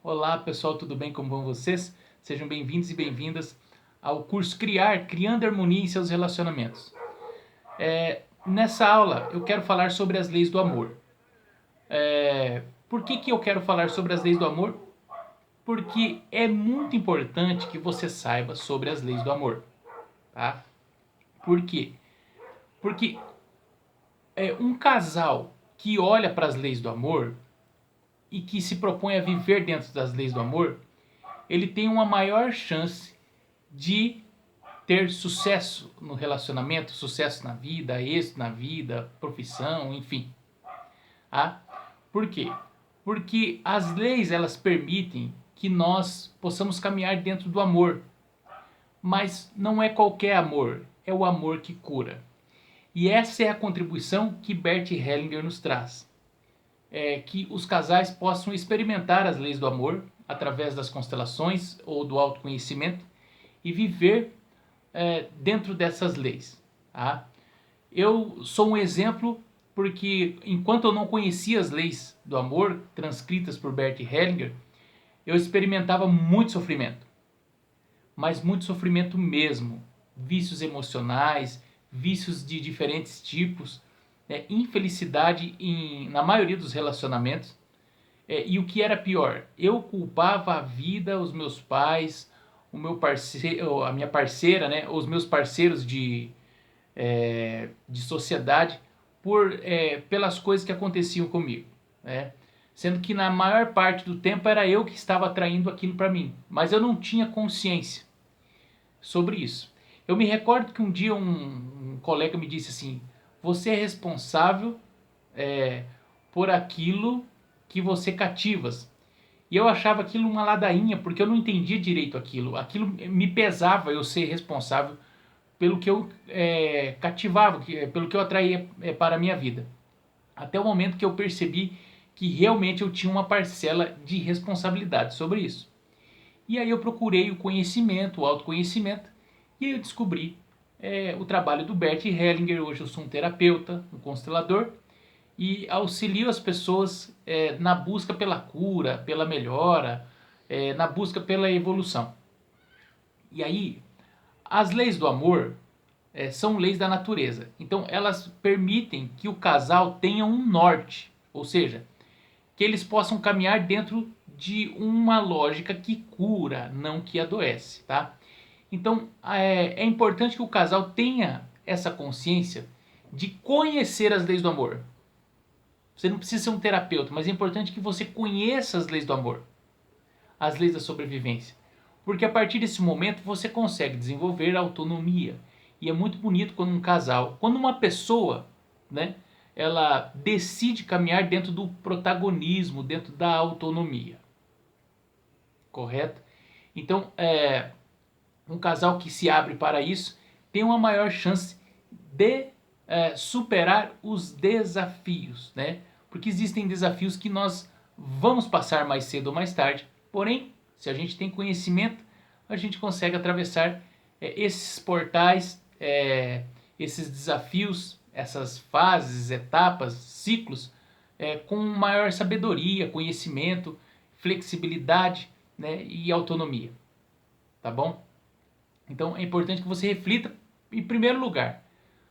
Olá pessoal, tudo bem? Como vão vocês? Sejam bem-vindos e bem-vindas ao curso Criando Harmonia em Seus Relacionamentos. Nessa aula eu quero falar sobre as leis do amor. Por que eu quero falar sobre as leis do amor? Porque é muito importante que você saiba sobre as leis do amor. Tá? Por quê? Porque um casal que olha para as leis do amor e que se propõe a viver dentro das leis do amor, ele tem uma maior chance de ter sucesso no relacionamento, sucesso na vida, êxito na vida, profissão, enfim. Ah, por quê? Porque as leis elas permitem que nós possamos caminhar dentro do amor. Mas não é qualquer amor, é o amor que cura. E essa é a contribuição que Bert Hellinger nos traz. É que os casais possam experimentar as leis do amor através das constelações ou do autoconhecimento e viver dentro dessas leis. Tá? Eu sou um exemplo porque enquanto eu não conhecia as leis do amor transcritas por Bert Hellinger, eu experimentava muito sofrimento, mas muito sofrimento mesmo, vícios emocionais, vícios de diferentes tipos, infelicidade na maioria dos relacionamentos. E o que era pior, eu culpava a vida, os meus pais, o meu parceiro, a minha parceira, né, os meus parceiros de sociedade pelas coisas que aconteciam comigo, né? Sendo que na maior parte do tempo era eu que estava atraindo aquilo para mim, mas eu não tinha consciência sobre isso. Eu me recordo que um dia um colega me disse assim: você é responsável é, por aquilo que você cativas. E eu achava aquilo uma ladainha, porque eu não entendia direito aquilo. Aquilo me pesava eu ser responsável pelo que eu cativava, pelo que eu atraía para a minha vida. Até o momento que eu percebi que realmente eu tinha uma parcela de responsabilidade sobre isso. E aí eu procurei o conhecimento, o autoconhecimento, e aí eu descobri o trabalho do Bert Hellinger. Hoje eu sou um terapeuta, um constelador, e auxilio as pessoas na busca pela cura, pela melhora, na busca pela evolução. E aí, as leis do amor são leis da natureza. Então, elas permitem que o casal tenha um norte, ou seja, que eles possam caminhar dentro de uma lógica que cura, não que adoece, tá? Então, é importante que o casal tenha essa consciência de conhecer as leis do amor. Você não precisa ser um terapeuta, mas é importante que você conheça as leis do amor, as leis da sobrevivência. Porque a partir desse momento você consegue desenvolver autonomia. E é muito bonito quando um casal, quando uma pessoa, né, ela decide caminhar dentro do protagonismo, dentro da autonomia. Correto? Então, um casal que se abre para isso tem uma maior chance de superar os desafios, né? Porque existem desafios que nós vamos passar mais cedo ou mais tarde, porém, se a gente tem conhecimento, a gente consegue atravessar esses portais, esses desafios, essas fases, etapas, ciclos, com maior sabedoria, conhecimento, flexibilidade, né, e autonomia. Tá bom? Então é importante que você reflita, em primeiro lugar,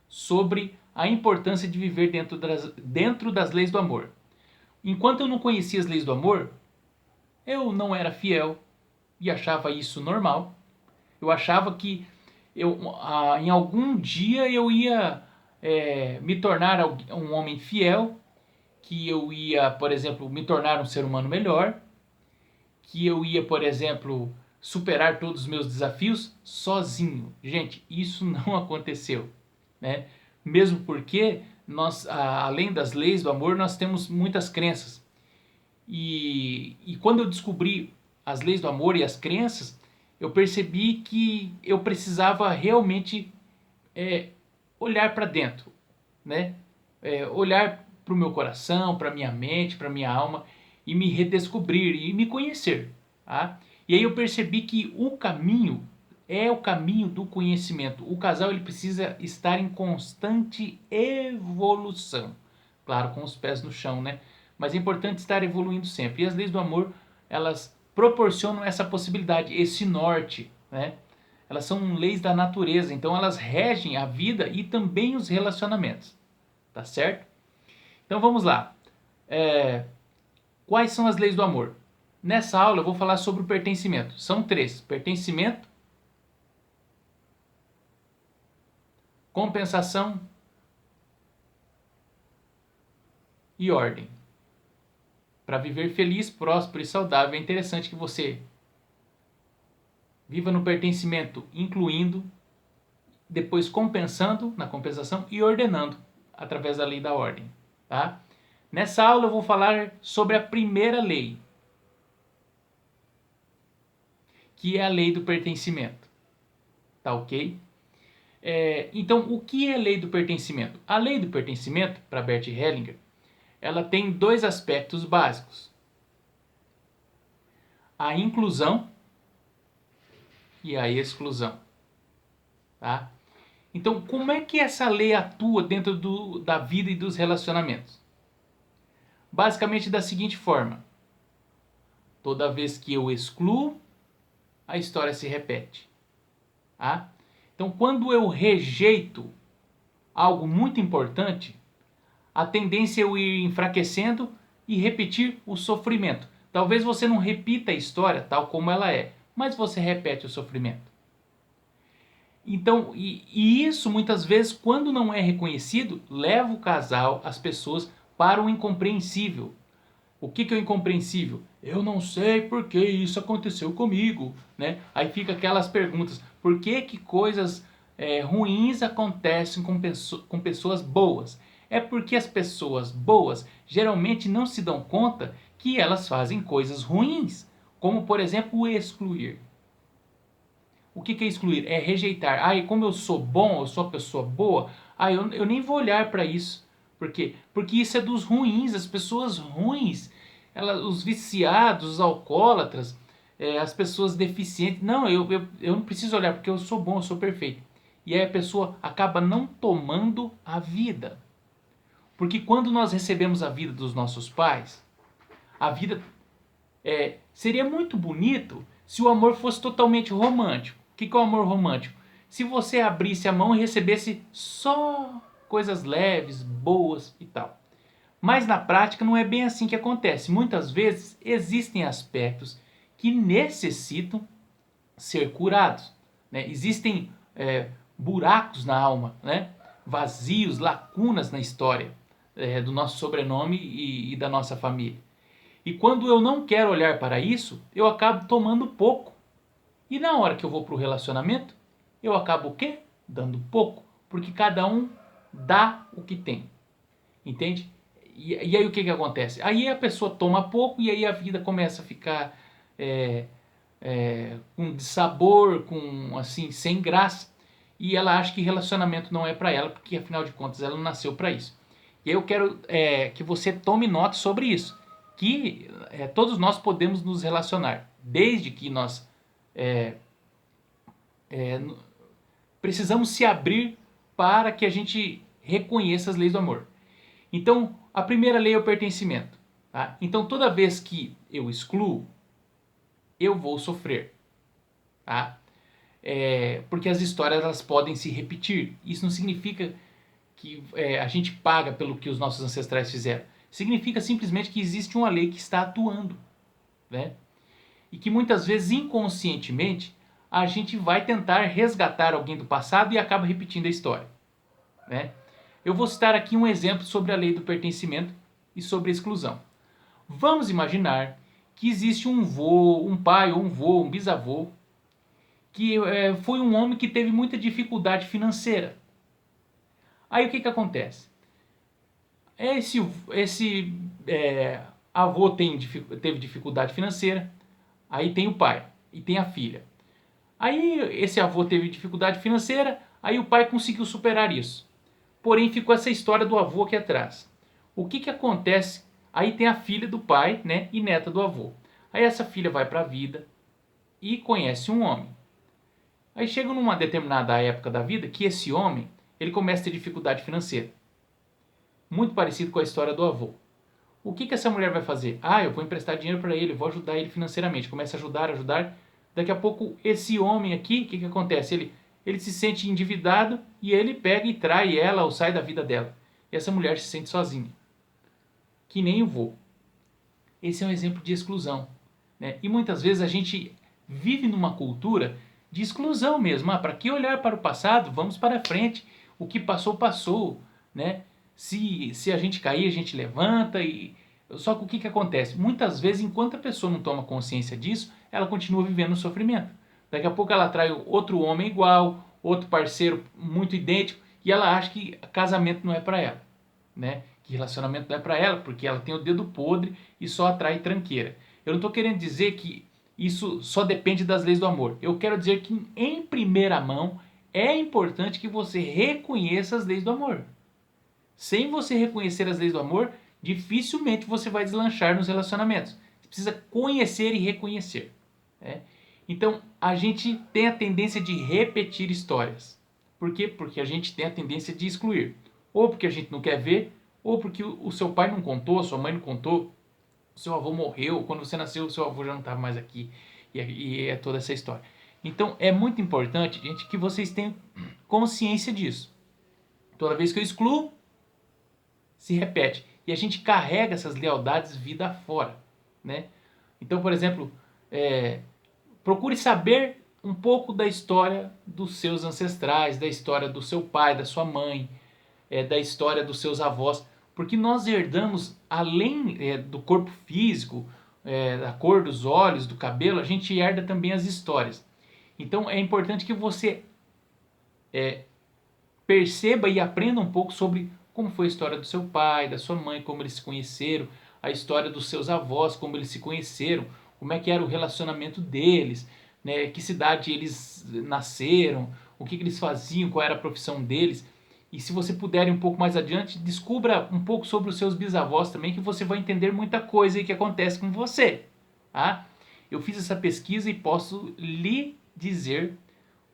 sobre a importância de viver dentro das leis do amor. Enquanto eu não conhecia as leis do amor, eu não era fiel e achava isso normal. Eu achava que em algum dia eu ia me tornar um homem fiel, que eu ia, por exemplo, me tornar um ser humano melhor, que eu ia, por exemplo, superar todos os meus desafios sozinho. Gente, isso não aconteceu, né? Mesmo porque nós, além das leis do amor, nós temos muitas crenças. E quando eu descobri as leis do amor e as crenças, eu percebi que eu precisava realmente olhar para dentro, né? Olhar para o meu coração, para minha mente, para minha alma e me redescobrir e me conhecer. Tá? E aí eu percebi que o caminho é o caminho do conhecimento. O casal ele precisa estar em constante evolução. Claro, com os pés no chão, né? Mas é importante estar evoluindo sempre. E as leis do amor, elas proporcionam essa possibilidade, esse norte, né? Elas são leis da natureza, então elas regem a vida e também os relacionamentos, tá certo? Então vamos lá. Quais são as leis do amor? Nessa aula eu vou falar sobre o pertencimento. São três: pertencimento, compensação e ordem. Para viver feliz, próspero e saudável, é interessante que você viva no pertencimento, incluindo, depois compensando na compensação e ordenando através da lei da ordem, tá? Nessa aula eu vou falar sobre a primeira lei, que é a lei do pertencimento, tá ok? Então, o que é a lei do pertencimento? A lei do pertencimento, para Bert Hellinger, ela tem dois aspectos básicos: a inclusão e a exclusão, tá? Então, como é que essa lei atua dentro da vida e dos relacionamentos? Basicamente da seguinte forma: toda vez que eu excluo, a história se repete, tá? Então, quando eu rejeito algo muito importante, a tendência é eu ir enfraquecendo e repetir o sofrimento. Talvez você não repita a história tal como ela é, mas você repete o sofrimento. Então, e isso muitas vezes, quando não é reconhecido, leva o casal, as pessoas, para o incompreensível. O que é o incompreensível? Eu não sei por que isso aconteceu comigo, né? Aí fica aquelas perguntas: por que coisas ruins acontecem com pessoas boas? É porque as pessoas boas geralmente não se dão conta que elas fazem coisas ruins, como por exemplo o excluir. O que é excluir? É rejeitar. Ah, e como eu sou bom, eu sou uma pessoa boa, eu nem vou olhar para isso. Por quê? Porque isso é dos ruins, as pessoas ruins, os viciados, os alcoólatras, as pessoas deficientes. Não, eu não preciso olhar porque eu sou bom, eu sou perfeito. E aí a pessoa acaba não tomando a vida. Porque quando nós recebemos a vida dos nossos pais, a vida seria muito bonito se o amor fosse totalmente romântico. O que é o amor romântico? Se você abrisse a mão e recebesse só coisas leves, boas e tal. Mas na prática não é bem assim que acontece. Muitas vezes existem aspectos que necessitam ser curados, né? Existem buracos na alma, né? Vazios, lacunas na história do nosso sobrenome e da nossa família. E quando eu não quero olhar para isso, eu acabo tomando pouco. E na hora que eu vou para o relacionamento, eu acabo o quê? Dando pouco. Porque cada um dá o que tem. Entende? E aí o que acontece? Aí a pessoa toma pouco e aí a vida começa a ficar com dissabor, com assim, sem graça. E ela acha que relacionamento não é para ela, porque afinal de contas ela não nasceu para isso. E aí eu quero que você tome nota sobre isso. Que todos nós podemos nos relacionar, desde que nós precisamos se abrir para que a gente reconheça as leis do amor. Então, a primeira lei é o pertencimento. Tá? Então, toda vez que eu excluo, eu vou sofrer. Tá? Porque as histórias elas podem se repetir. Isso não significa que a gente paga pelo que os nossos ancestrais fizeram. Significa simplesmente que existe uma lei que está atuando. Né? E que muitas vezes, inconscientemente, a gente vai tentar resgatar alguém do passado e acaba repetindo a história. Né? Eu vou citar aqui um exemplo sobre a lei do pertencimento e sobre a exclusão. Vamos imaginar que existe um pai ou um vô, um bisavô, que foi um homem que teve muita dificuldade financeira. Aí o que acontece? Esse avô teve dificuldade financeira, aí tem o pai e tem a filha. Aí esse avô teve dificuldade financeira, aí o pai conseguiu superar isso. Porém ficou essa história do avô aqui atrás. O que acontece? Aí tem a filha do pai, né, e neta do avô. Aí essa filha vai para a vida e conhece um homem. Aí chega numa determinada época da vida que esse homem ele começa a ter dificuldade financeira. Muito parecido com a história do avô. O que essa mulher vai fazer? Ah, eu vou emprestar dinheiro para ele, vou ajudar ele financeiramente. Começa a ajudar. Daqui a pouco, esse homem aqui, o que acontece? Ele se sente endividado e ele pega e trai ela ou sai da vida dela. E essa mulher se sente sozinha. Que nem o vô. Esse é um exemplo de exclusão. Né? E muitas vezes a gente vive numa cultura de exclusão mesmo. Ah, para que olhar para o passado? Vamos para frente. O que passou, passou. Né? Se a gente cair, a gente levanta. Só que o que acontece? Muitas vezes, enquanto a pessoa não toma consciência disso, ela continua vivendo no sofrimento. Daqui a pouco ela atrai outro homem igual, outro parceiro muito idêntico, e ela acha que casamento não é para ela. Né? Que relacionamento não é para ela, porque ela tem o dedo podre e só atrai tranqueira. Eu não estou querendo dizer que isso só depende das leis do amor. Eu quero dizer que, em primeira mão, é importante que você reconheça as leis do amor. Sem você reconhecer as leis do amor, dificilmente você vai deslanchar nos relacionamentos. Você precisa conhecer e reconhecer. Né? Então, a gente tem a tendência de repetir histórias. Por quê? Porque a gente tem a tendência de excluir. Ou porque a gente não quer ver, ou porque o seu pai não contou, a sua mãe não contou, o seu avô morreu, quando você nasceu o seu avô já não estava mais aqui, e é toda essa história. Então é muito importante, gente, que vocês tenham consciência disso. Toda vez que eu excluo, se repete. E a gente carrega essas lealdades vida fora. Né? Então, por exemplo, procure saber um pouco da história dos seus ancestrais, da história do seu pai, da sua mãe, da história dos seus avós, porque nós herdamos, além do corpo físico, da cor dos olhos, do cabelo, a gente herda também as histórias. Então é importante que você perceba e aprenda um pouco sobre como foi a história do seu pai, da sua mãe, como eles se conheceram, a história dos seus avós, como eles se conheceram, como é que era o relacionamento deles, né, que cidade eles nasceram, o que eles faziam, qual era a profissão deles. E se você puder ir um pouco mais adiante, descubra um pouco sobre os seus bisavós também, que você vai entender muita coisa aí que acontece com você. Tá? Eu fiz essa pesquisa e posso lhe dizer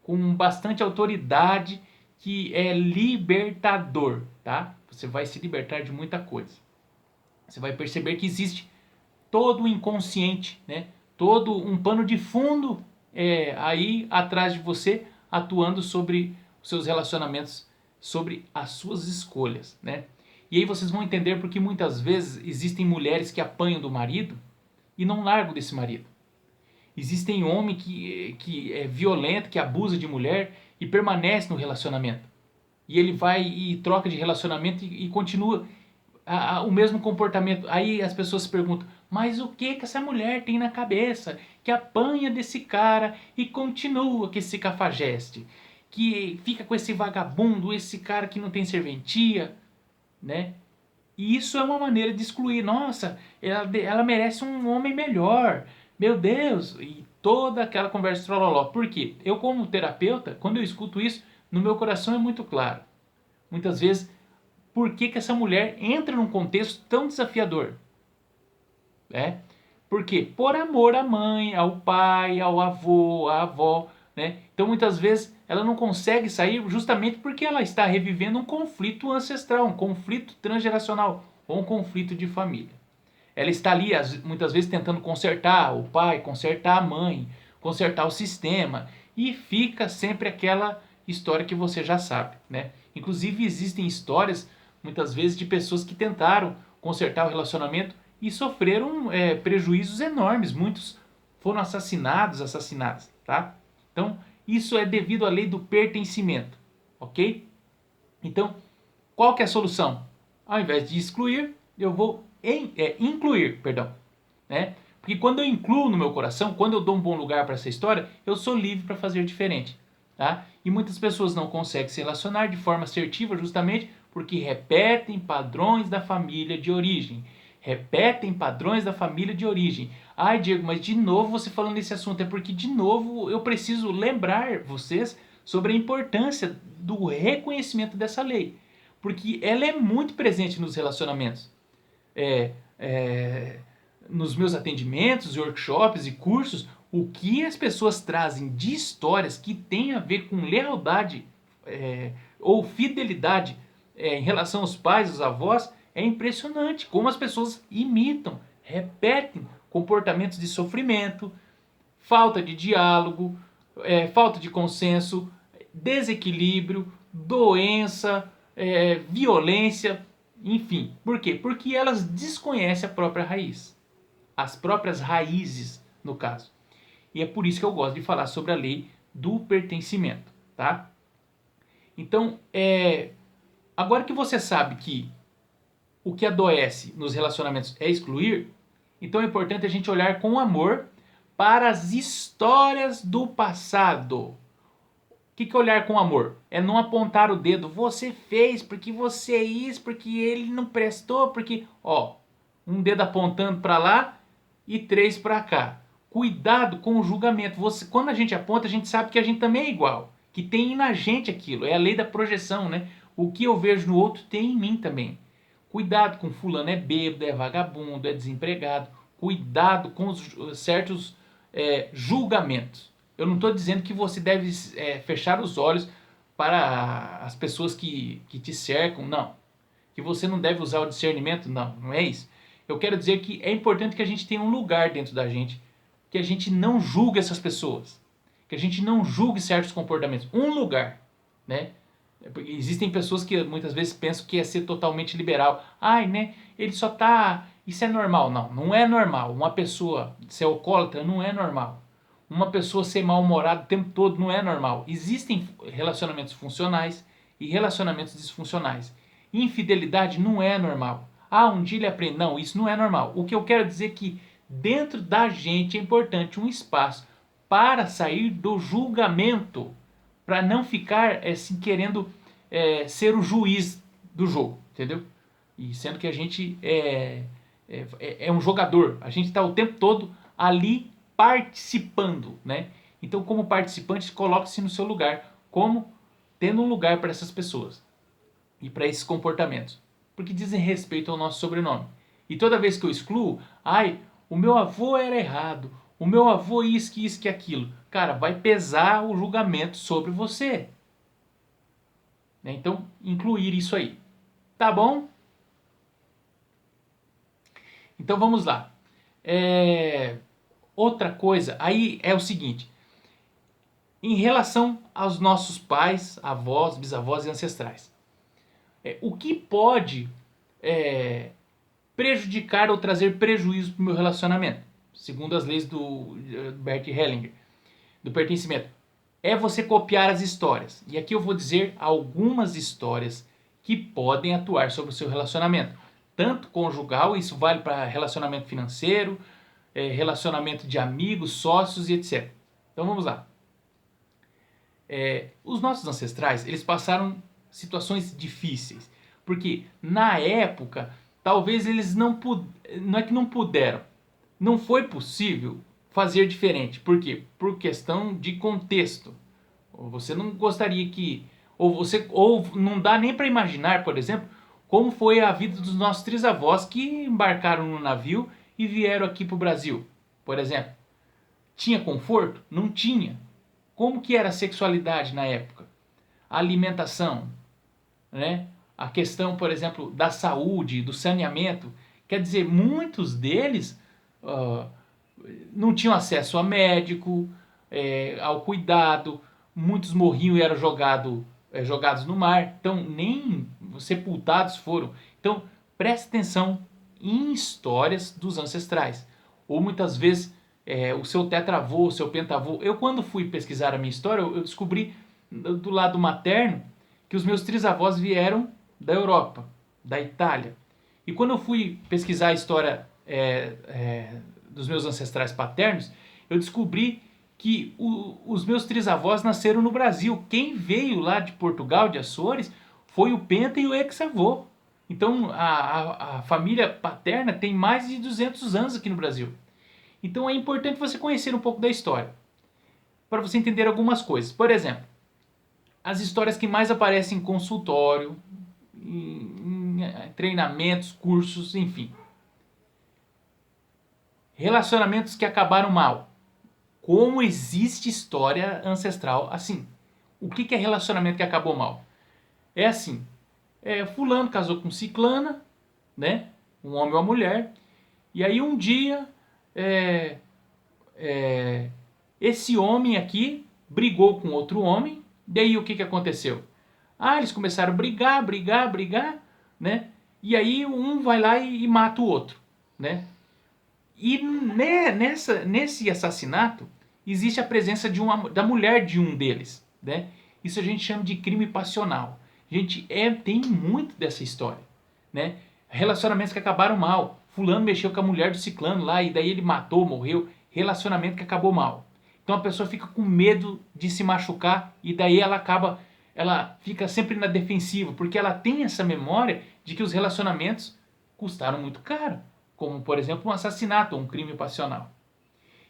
com bastante autoridade que é libertador. Tá? Você vai se libertar de muita coisa. Você vai perceber que existe todo o inconsciente, né? Todo um pano de fundo aí atrás de você, atuando sobre os seus relacionamentos, sobre as suas escolhas, né? E aí vocês vão entender porque muitas vezes existem mulheres que apanham do marido e não largam desse marido. Existem homens que é violento, que abusa de mulher e permanece no relacionamento. E ele vai e troca de relacionamento e continua o mesmo comportamento. Aí as pessoas se perguntam, mas o que essa mulher tem na cabeça que apanha desse cara e continua com esse cafajeste? Que fica com esse vagabundo, esse cara que não tem serventia, né? E isso é uma maneira de excluir. Nossa, ela merece um homem melhor. Meu Deus! E toda aquela conversa trololó. Por quê? Eu como terapeuta, quando eu escuto isso, no meu coração é muito claro. Muitas vezes, por que essa mulher entra num contexto tão desafiador? Por quê? Por amor à mãe, ao pai, ao avô, à avó. Né? Então muitas vezes ela não consegue sair justamente porque ela está revivendo um conflito ancestral, um conflito transgeracional ou um conflito de família. Ela está ali muitas vezes tentando consertar o pai, consertar a mãe, consertar o sistema e fica sempre aquela história que você já sabe. Né? Inclusive existem histórias muitas vezes de pessoas que tentaram consertar o relacionamento e sofreram prejuízos enormes. Muitos foram assassinadas. Tá? Então, isso é devido à lei do pertencimento. Ok? Então, qual que é a solução? Ao invés de excluir, eu vou incluir. Né? Porque quando eu incluo no meu coração, quando eu dou um bom lugar para essa história, eu sou livre para fazer diferente. Tá? E muitas pessoas não conseguem se relacionar de forma assertiva justamente porque repetem padrões da família de origem. Ai, Diego, mas de novo você falando desse assunto, é porque de novo eu preciso lembrar vocês sobre a importância do reconhecimento dessa lei. Porque ela é muito presente nos relacionamentos. Nos meus atendimentos, workshops e cursos, o que as pessoas trazem de histórias que tem a ver com lealdade ou fidelidade em relação aos pais, aos avós, É impressionante como as pessoas imitam, repetem comportamentos de sofrimento, falta de diálogo, falta de consenso, desequilíbrio, doença, violência, enfim. Por quê? Porque elas desconhecem a própria raiz. As próprias raízes, no caso. E é por isso que eu gosto de falar sobre a lei do pertencimento, tá? Então, agora que você sabe que o que adoece nos relacionamentos é excluir, então é importante a gente olhar com amor para as histórias do passado. O que é olhar com amor? É não apontar o dedo. Você fez porque você é isso, porque ele não prestou, porque... Ó, um dedo apontando para lá e 3 para cá. Cuidado com o julgamento. Quando a gente aponta, a gente sabe que a gente também é igual. Que tem na gente aquilo. É a lei da projeção, né? O que eu vejo no outro tem em mim também. Cuidado com fulano é bêbado, é vagabundo, é desempregado. Cuidado com os certos julgamentos. Eu não estou dizendo que você deve fechar os olhos para as pessoas que te cercam, não. Que você não deve usar o discernimento, não, não é isso. Eu quero dizer que é importante que a gente tenha um lugar dentro da gente, que a gente não julgue essas pessoas, que a gente não julgue certos comportamentos. Um lugar, né? Existem pessoas que muitas vezes pensam que é ser totalmente liberal. Ai, né? Ele só tá... Isso é normal. Não, não é normal. Uma pessoa ser alcoólatra não é normal. Uma pessoa ser mal-humorada o tempo todo não é normal. Existem relacionamentos funcionais e relacionamentos disfuncionais. Infidelidade não é normal. Ah, um dia ele aprende. Não, isso não é normal. O que eu quero dizer é que dentro da gente é importante um espaço para sair do julgamento, para não ficar assim querendo ser o juiz do jogo, entendeu? E sendo que a gente é um jogador, a gente está o tempo todo ali participando, né? Então, como participante, coloque-se no seu lugar, como tendo um lugar para essas pessoas e para esses comportamentos, porque dizem respeito ao nosso sobrenome. E toda vez que eu excluo, ai, o meu avô era errado, o meu avô isso, que aquilo. Cara, vai pesar o julgamento sobre você. Então, incluir isso aí. Tá bom? Então, vamos lá. Outra coisa, aí é o seguinte. Em relação aos nossos pais, avós, bisavós e ancestrais. O que pode prejudicar ou trazer prejuízo para o meu relacionamento? Segundo as leis do Bert Hellinger, do pertencimento. É você copiar as histórias. E aqui eu vou dizer algumas histórias que podem atuar sobre o seu relacionamento. Tanto conjugal, isso vale para relacionamento financeiro, relacionamento de amigos, sócios e etc. Então vamos lá. Os nossos ancestrais, eles passaram situações difíceis. Porque na época, talvez eles não é que não puderam. Não foi possível fazer diferente. Por quê? Por questão de contexto. Você não gostaria que... Ou não dá nem para imaginar, por exemplo, como foi a vida dos nossos trisavós que embarcaram no navio e vieram aqui para o Brasil, por exemplo. Tinha conforto? Não tinha. Como que era a sexualidade na época? A alimentação, né? A questão, por exemplo, da saúde, do saneamento. Quer dizer, muitos deles não tinham acesso a médico, ao cuidado, muitos morriam e eram jogados no mar, então nem sepultados foram. Então preste atenção em histórias dos ancestrais, ou muitas vezes o seu tetravô, o seu pentavô. Eu quando fui pesquisar a minha história, eu descobri do lado materno que os meus trisavós vieram da Europa, da Itália. E quando eu fui pesquisar a história dos meus ancestrais paternos, eu descobri que os meus trisavós nasceram no Brasil. Quem veio lá de Portugal, de Açores, foi o penta e o ex-avô. Então a família paterna tem mais de 200 anos aqui no Brasil. Então é importante você conhecer um pouco da história, para você entender algumas coisas. Por exemplo, as histórias que mais aparecem em consultório, em treinamentos, cursos, enfim. Relacionamentos que acabaram mal. Como existe história ancestral assim? O que é relacionamento que acabou mal? É assim, fulano casou com ciclana, né? Um homem ou uma mulher. E aí um dia, esse homem aqui brigou com outro homem. Daí o que, que aconteceu? Ah, eles começaram a brigar, né? E aí um vai lá e mata o outro, né? E nesse assassinato existe a presença da mulher de um deles, né? Isso a gente chama de crime passional. Gente, tem muito dessa história, né? Relacionamentos que acabaram mal. Fulano mexeu com a mulher do ciclano lá e daí ele matou, morreu. Relacionamento que acabou mal. Então a pessoa fica com medo de se machucar e daí ela fica sempre na defensiva, porque ela tem essa memória de que os relacionamentos custaram muito caro, como por exemplo um assassinato ou um crime passional.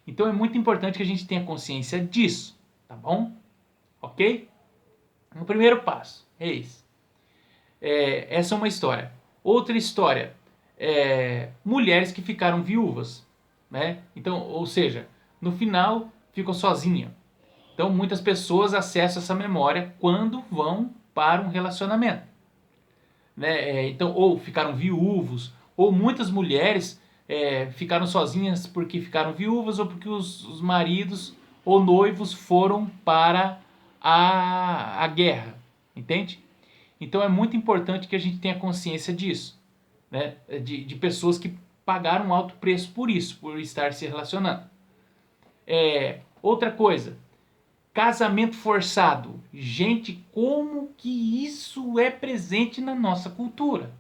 Então é muito importante que a gente tenha consciência disso, tá bom? Ok? O primeiro passo é esse. Essa é uma história. Outra história, mulheres que ficaram viúvas, né? Então, ou seja, no final ficam sozinhas. Então muitas pessoas acessam essa memória quando vão para um relacionamento, né? Então, ou ficaram viúvos, ou muitas mulheres ficaram sozinhas porque ficaram viúvas ou porque os maridos ou noivos foram para a guerra, entende? Então é muito importante que a gente tenha consciência disso, né? De pessoas que pagaram um alto preço por isso, por estar se relacionando. Outra coisa, casamento forçado. Gente, como que isso é presente na nossa cultura?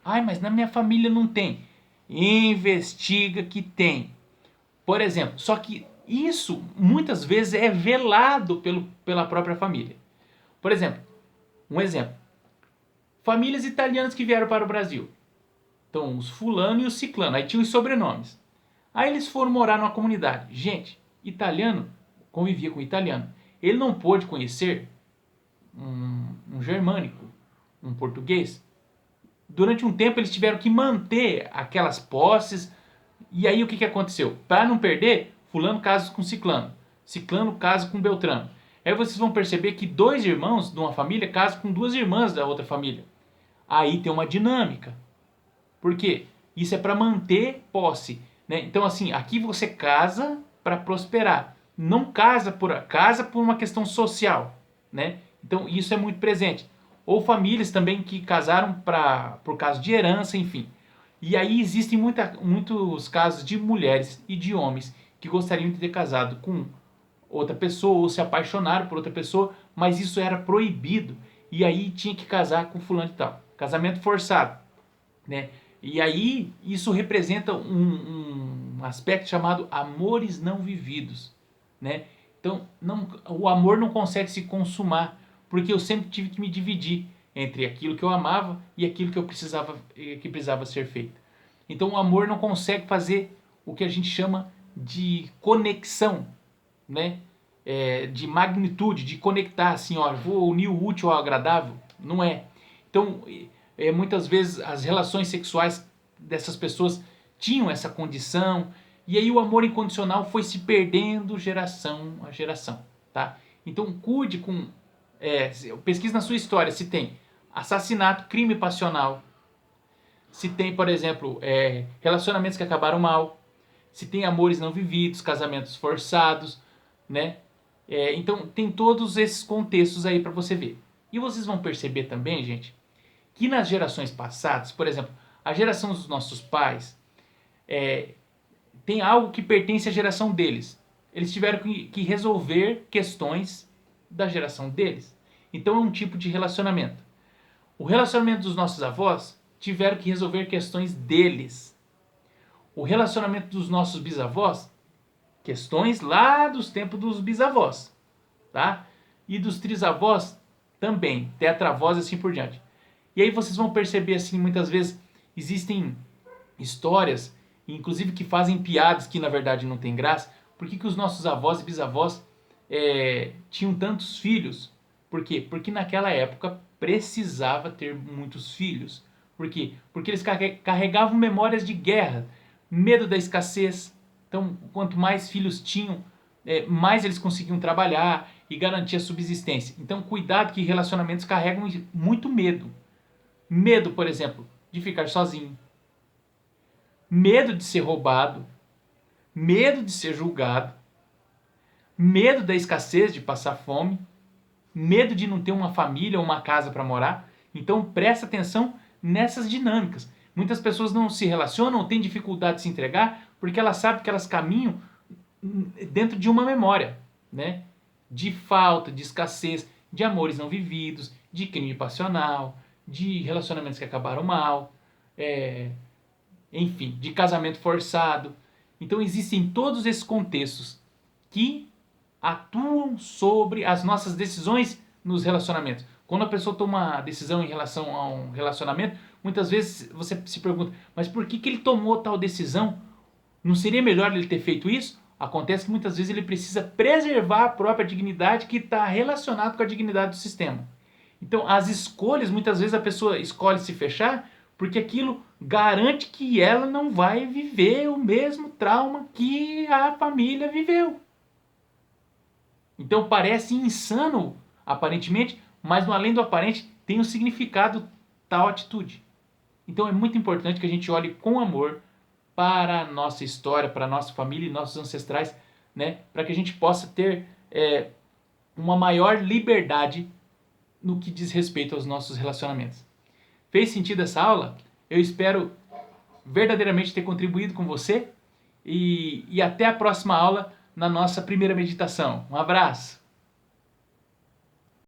Ai, mas na minha família não tem. Investiga que tem. Por exemplo, só que isso muitas vezes é velado pela própria família. Por exemplo, um exemplo. Famílias italianas que vieram para o Brasil. Então, os fulano e os ciclano. Aí tinham os sobrenomes. Aí eles foram morar numa comunidade. Gente, italiano convivia com italiano. Ele não pôde conhecer um germânico, um português. Durante um tempo eles tiveram que manter aquelas posses. E aí o que aconteceu? Para não perder, fulano casa com ciclano. Ciclano casa com beltrano. Aí vocês vão perceber que dois irmãos de uma família casam com duas irmãs da outra família. Aí tem uma dinâmica. Por quê? Isso é para manter posse, né? Então assim, aqui você casa para prosperar. Não casa por uma questão social, né? Então isso é muito presente. Ou famílias também que casaram por causa de herança, enfim. E aí existem muitos casos de mulheres e de homens que gostariam de ter casado com outra pessoa ou se apaixonaram por outra pessoa, mas isso era proibido. E aí tinha que casar com fulano e tal. Casamento forçado, né? E aí isso representa um aspecto chamado amores não vividos, né? Então o amor não consegue se consumar, porque eu sempre tive que me dividir entre aquilo que eu amava e aquilo que que precisava ser feito. Então o amor não consegue fazer o que a gente chama de conexão, né? De magnitude, de conectar assim, ó, vou unir o útil ao agradável. Não é. Então, muitas vezes as relações sexuais dessas pessoas tinham essa condição, e aí o amor incondicional foi se perdendo geração a geração, tá? Então cuide pesquise na sua história se tem assassinato, crime passional, se tem, por exemplo, relacionamentos que acabaram mal, se tem amores não vividos, casamentos forçados, né? Então tem todos esses contextos aí para você ver. E vocês vão perceber também, gente, que nas gerações passadas, por exemplo, a geração dos nossos pais, tem algo que pertence à geração deles. Eles tiveram que resolver questões da geração deles. Então é um tipo de relacionamento. O relacionamento dos nossos avós tiveram que resolver questões deles. O relacionamento dos nossos bisavós, questões lá dos tempos dos bisavós, tá? E dos trisavós também, tetravós e assim por diante. E aí vocês vão perceber assim, muitas vezes existem histórias, inclusive que fazem piadas que na verdade não tem graça. Por que os nossos avós e bisavós tinham tantos filhos? Por quê? Porque naquela época precisava ter muitos filhos. Por quê? Porque eles carregavam memórias de guerra, medo da escassez. Então, quanto mais filhos tinham, mais eles conseguiam trabalhar e garantir a subsistência. Então, cuidado que relacionamentos carregam muito medo. Medo, por exemplo, de ficar sozinho, medo de ser roubado, medo de ser julgado, medo da escassez, de passar fome, medo de não ter uma família ou uma casa para morar. Então presta atenção nessas dinâmicas. Muitas pessoas não se relacionam ou têm dificuldade de se entregar porque elas sabem que elas caminham dentro de uma memória, né? De falta, de escassez, de amores não vividos, de crime passional, de relacionamentos que acabaram mal, enfim, de casamento forçado. Então existem todos esses contextos que atuam sobre as nossas decisões nos relacionamentos. Quando a pessoa toma uma decisão em relação a um relacionamento, muitas vezes você se pergunta, mas por que ele tomou tal decisão? Não seria melhor ele ter feito isso? Acontece que muitas vezes ele precisa preservar a própria dignidade que está relacionada com a dignidade do sistema. Então, as escolhas, muitas vezes a pessoa escolhe se fechar porque aquilo garante que ela não vai viver o mesmo trauma que a família viveu. Então parece insano, aparentemente, mas no além do aparente tem um significado tal atitude. Então é muito importante que a gente olhe com amor para a nossa história, para a nossa família e nossos ancestrais, né? Para que a gente possa ter uma maior liberdade no que diz respeito aos nossos relacionamentos. Fez sentido essa aula? Eu espero verdadeiramente ter contribuído com você e até a próxima aula na nossa primeira meditação. Um abraço!